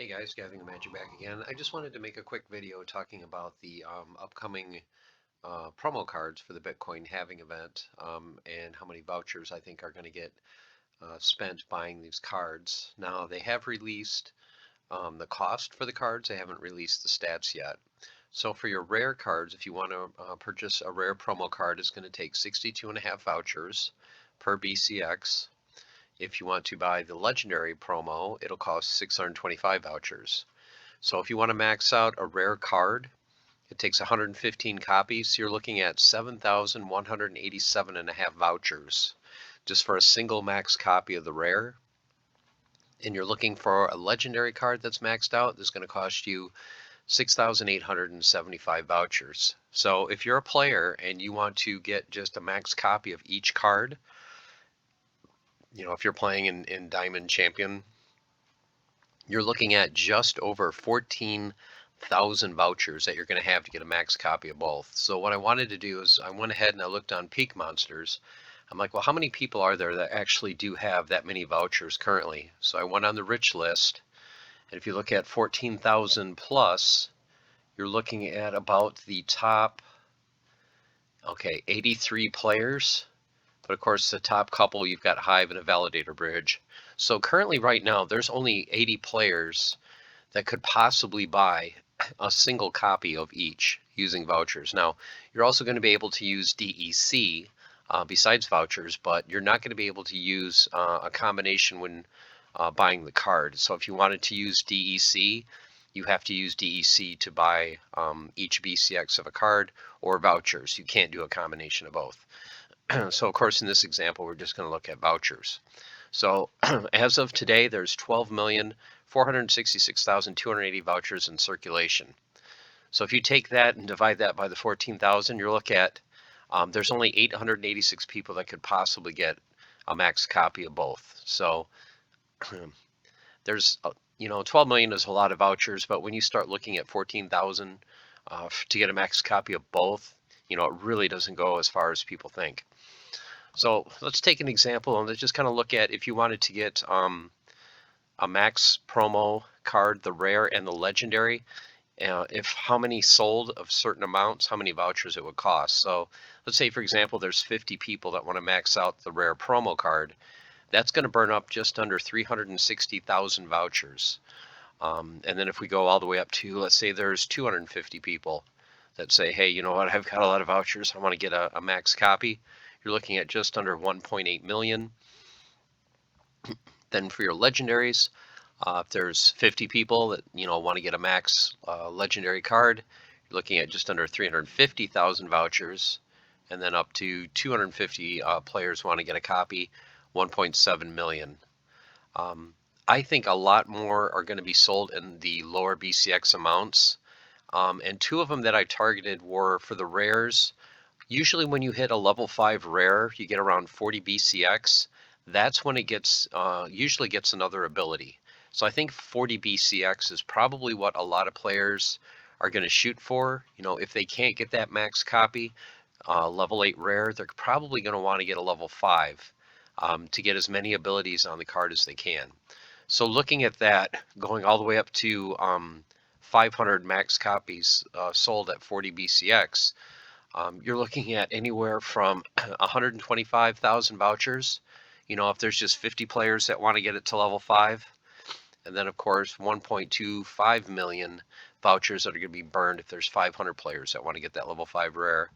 Hey guys, Gavin the Magic back again. I just wanted to make a quick video talking about the upcoming promo cards for the Bitcoin halving event and how many vouchers I think are going to get spent buying these cards. Now, they have released the cost for the cards. They haven't released the stats yet. So for your rare cards, if you want to purchase a rare promo card, it's going to take 62.5 vouchers per BCX. If you want to buy the legendary promo, it'll cost 625 vouchers. So if you want to max out a rare card, it takes 115 copies. So you're looking at 7,187.5 vouchers just for a single max copy of the rare. And you're looking for a legendary card that's maxed out, that's going to cost you 6,875 vouchers. So if you're a player and you want to get just a max copy of each card, if you're playing in Diamond Champion, you're looking at just over 14,000 vouchers that you're going to have to get a max copy of both. So what I wanted to do is I went ahead and I looked on Peak Monsters. I'm like, well, how many people are there that actually do have that many vouchers currently? So I went on the rich list, and if you look at 14,000 plus, you're looking at about the top, 83 players. But of course, the top couple, you've got Hive and a Validator Bridge. So currently right now, there's only 80 players that could possibly buy a single copy of each using vouchers. Now, you're also going to be able to use DEC besides vouchers, but you're not going to be able to use a combination when buying the card. So if you wanted to use DEC, you have to use DEC to buy each BCX of a card or vouchers. You can't do a combination of both. So of course, in this example, we're just going to look at vouchers. So as of today, there's 12,466,280 vouchers in circulation. So if you take that and divide that by the 14,000, you're looking at there's only 886 people that could possibly get a max copy of both. So there's 12 million is a lot of vouchers, but when you start looking at 14,000 to get a max copy of both, it really doesn't go as far as people think. So let's take an example and let's just kind of look at if you wanted to get a max promo card, the rare and the legendary, if how many sold of certain amounts, how many vouchers it would cost. So let's say, for example, there's 50 people that want to max out the rare promo card. That's going to burn up just under 360,000 vouchers. And then if we go all the way up to, let's say there's 250 people that say, hey, you know what, I've got a lot of vouchers, I want to get a max copy. You're looking at just under 1.8 million. Then for your legendaries, if there's 50 people that want to get a max legendary card, you're looking at just under 350,000 vouchers, and then up to 250 players want to get a copy, 1.7 million. I think a lot more are going to be sold in the lower BCX amounts, and two of them that I targeted were for the rares. Usually when you hit a level 5 rare, you get around 40 BCX. That's when it gets usually gets another ability. So I think 40 BCX is probably what a lot of players are going to shoot for. If they can't get that max copy, level 8 rare, they're probably going to want to get a level 5 to get as many abilities on the card as they can. So looking at that, going all the way up to 500 max copies sold at 40 BCX, you're looking at anywhere from 125,000 vouchers, if there's just 50 players that want to get it to level 5. And then, of course, 1.25 million vouchers that are going to be burned if there's 500 players that want to get that level 5 rare.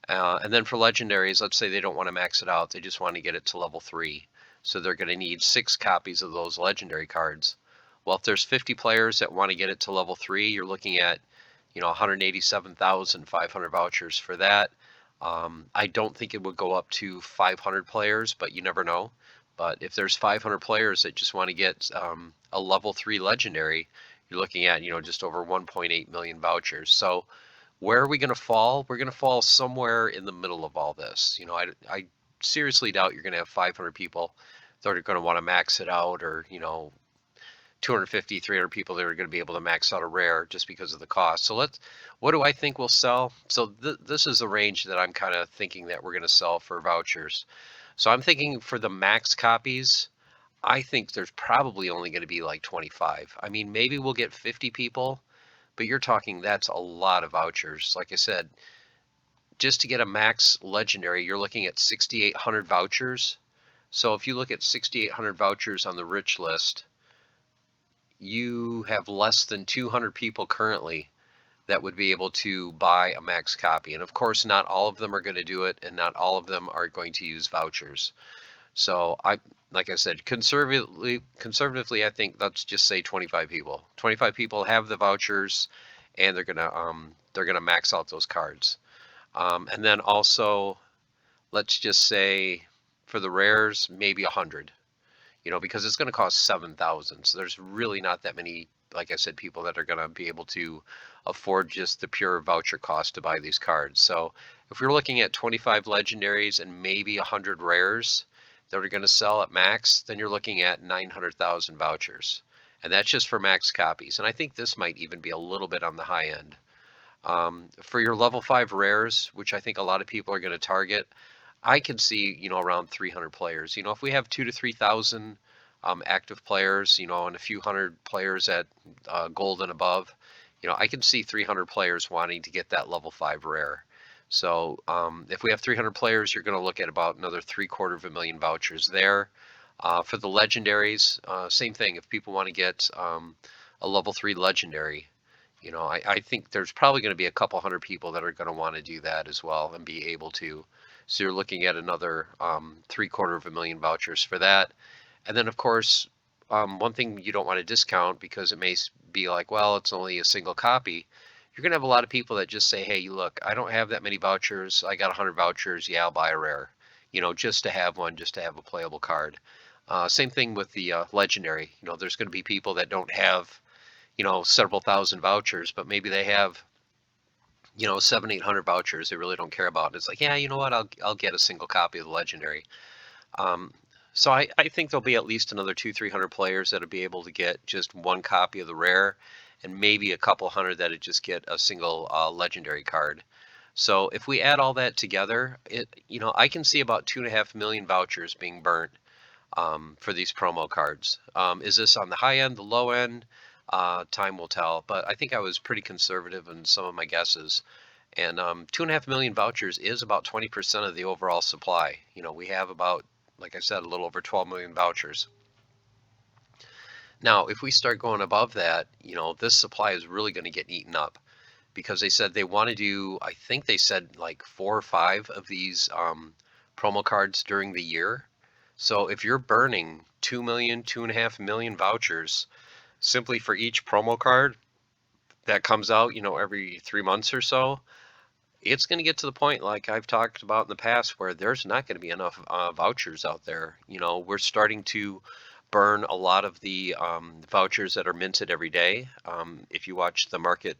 And then for legendaries, let's say they don't want to max it out. They just want to get it to level 3. So they're going to need 6 copies of those legendary cards. Well, if there's 50 players that want to get it to level 3, you're looking at 187,500 vouchers for that. I don't think it would go up to 500 players, but you never know. But if there's 500 players that just want to get a level 3 legendary, you're looking at just over 1.8 million vouchers. So where are we going to fall? We're going to fall somewhere in the middle of all this. I seriously doubt you're going to have 500 people that are going to want to max it out, or 250, 300 people that are going to be able to max out a rare just because of the cost. So what do I think will sell? So this is the range that I'm kind of thinking that we're going to sell for vouchers. So I'm thinking for the max copies, I think there's probably only going to be like 25. I mean, maybe we'll get 50 people, but you're talking that's a lot of vouchers. Like I said, just to get a max legendary, you're looking at 6,800 vouchers. So if you look at 6,800 vouchers on the rich list, you have less than 200 people currently that would be able to buy a max copy. And of course, not all of them are going to do it, and not all of them are going to use vouchers. So like I said, conservatively, I think let's just say 25 people. 25 people have the vouchers, and they're gonna max out those cards. And then also, let's just say for the rares, maybe 100. Because it's going to cost 7,000. So there's really not that many, like I said, people that are going to be able to afford just the pure voucher cost to buy these cards. So if we're looking at 25 legendaries and maybe 100 rares that are going to sell at max, then you're looking at 900,000 vouchers. And that's just for max copies. And I think this might even be a little bit on the high end. For your level 5 rares, which I think a lot of people are going to target, I can see, around 300 players. If we have 2 to 3,000 active players, and a few hundred players at gold and above, I can see 300 players wanting to get that level 5 rare. So if we have 300 players, you're going to look at about another 750,000 vouchers there. For the legendaries, same thing. If people want to get a level 3 legendary, I think there's probably going to be a couple hundred people that are going to want to do that as well and be able to. So you're looking at another 750,000 vouchers for that. And then, of course, one thing you don't want to discount, because it may be like, well, it's only a single copy. You're going to have a lot of people that just say, hey, look, I don't have that many vouchers. I got 100 vouchers. Yeah, I'll buy a rare, just to have one, just to have a playable card. Same thing with the legendary. There's going to be people that don't have, several thousand vouchers, but maybe they have 700-800 vouchers they really don't care about. And it's like, yeah, you know what, I'll get a single copy of the legendary. So I think there'll be at least another 200-300 players that'll be able to get just one copy of the rare, and maybe a couple hundred that'll just get a single legendary card. So if we add all that together, I can see about 2.5 million vouchers being burnt for these promo cards. Is this on the high end, the low end? Time will tell, but I think I was pretty conservative in some of my guesses. And 2.5 million vouchers is about 20% of the overall supply. We have about, like I said, a little over 12 million vouchers. Now, if we start going above that, this supply is really going to get eaten up, because they said they want to do, I think they said like 4 or 5 of these promo cards during the year. So if you're burning 2 million, 2.5 million vouchers simply for each promo card that comes out, every 3 months or so, it's going to get to the point, like I've talked about in the past, where there's not going to be enough vouchers out there. We're starting to burn a lot of the vouchers that are minted every day. If you watch the market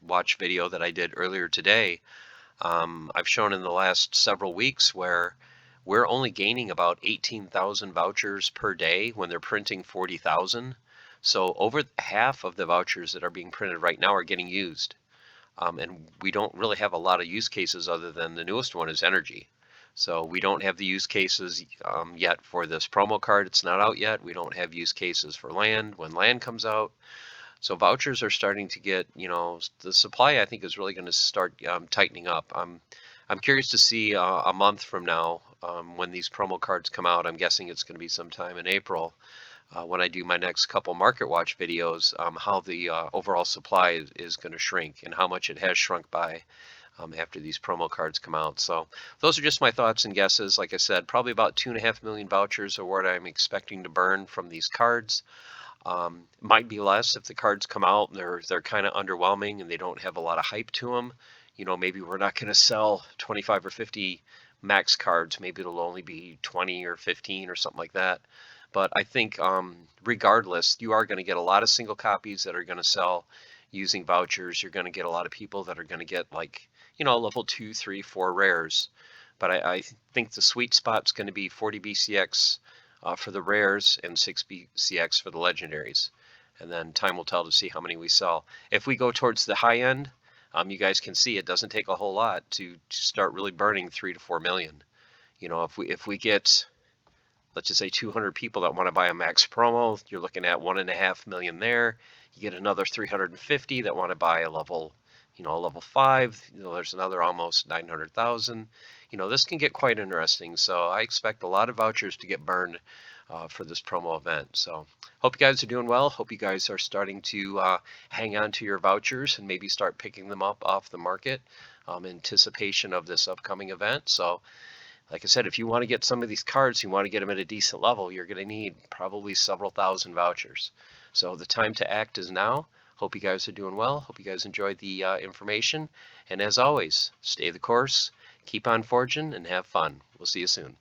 watch video that I did earlier today, I've shown in the last several weeks where we're only gaining about 18,000 vouchers per day when they're printing 40,000. So over half of the vouchers that are being printed right now are getting used. And we don't really have a lot of use cases other than the newest one is energy. So we don't have the use cases yet for this promo card. It's not out yet. We don't have use cases for land when land comes out. So vouchers are starting to get, the supply, I think, is really going to start tightening up. I'm curious to see a month from now when these promo cards come out. I'm guessing it's going to be sometime in April. When I do my next couple market watch videos, how the overall supply is going to shrink and how much it has shrunk by after these promo cards come out. So those are just my thoughts and guesses. Like I said, probably about 2.5 million vouchers are what I'm expecting to burn from these cards. Might be less if the cards come out and they're kind of underwhelming and they don't have a lot of hype to them. Maybe we're not going to sell 25 or 50 max cards. Maybe it'll only be 20 or 15 or something like that. But I think regardless, you are going to get a lot of single copies that are going to sell using vouchers. You're going to get a lot of people that are going to get level 2, 3, 4 rares. But I think the sweet spot's going to be 40 BCX for the rares and 6 BCX for the legendaries. And then time will tell to see how many we sell. If we go towards the high end, you guys can see it doesn't take a whole lot to start really burning 3 to 4 million. If we get let's just say 200 people that want to buy a max promo, you're looking at 1.5 million there. You get another 350 that want to buy a level, a level 5. There's another almost 900,000. This can get quite interesting. So I expect a lot of vouchers to get burned for this promo event. So hope you guys are doing well. Hope you guys are starting to hang on to your vouchers and maybe start picking them up off the market in anticipation of this upcoming event. So like I said, if you want to get some of these cards, you want to get them at a decent level, you're going to need probably several thousand vouchers. So the time to act is now. Hope you guys are doing well. Hope you guys enjoyed the information. And as always, stay the course, keep on forging, and have fun. We'll see you soon.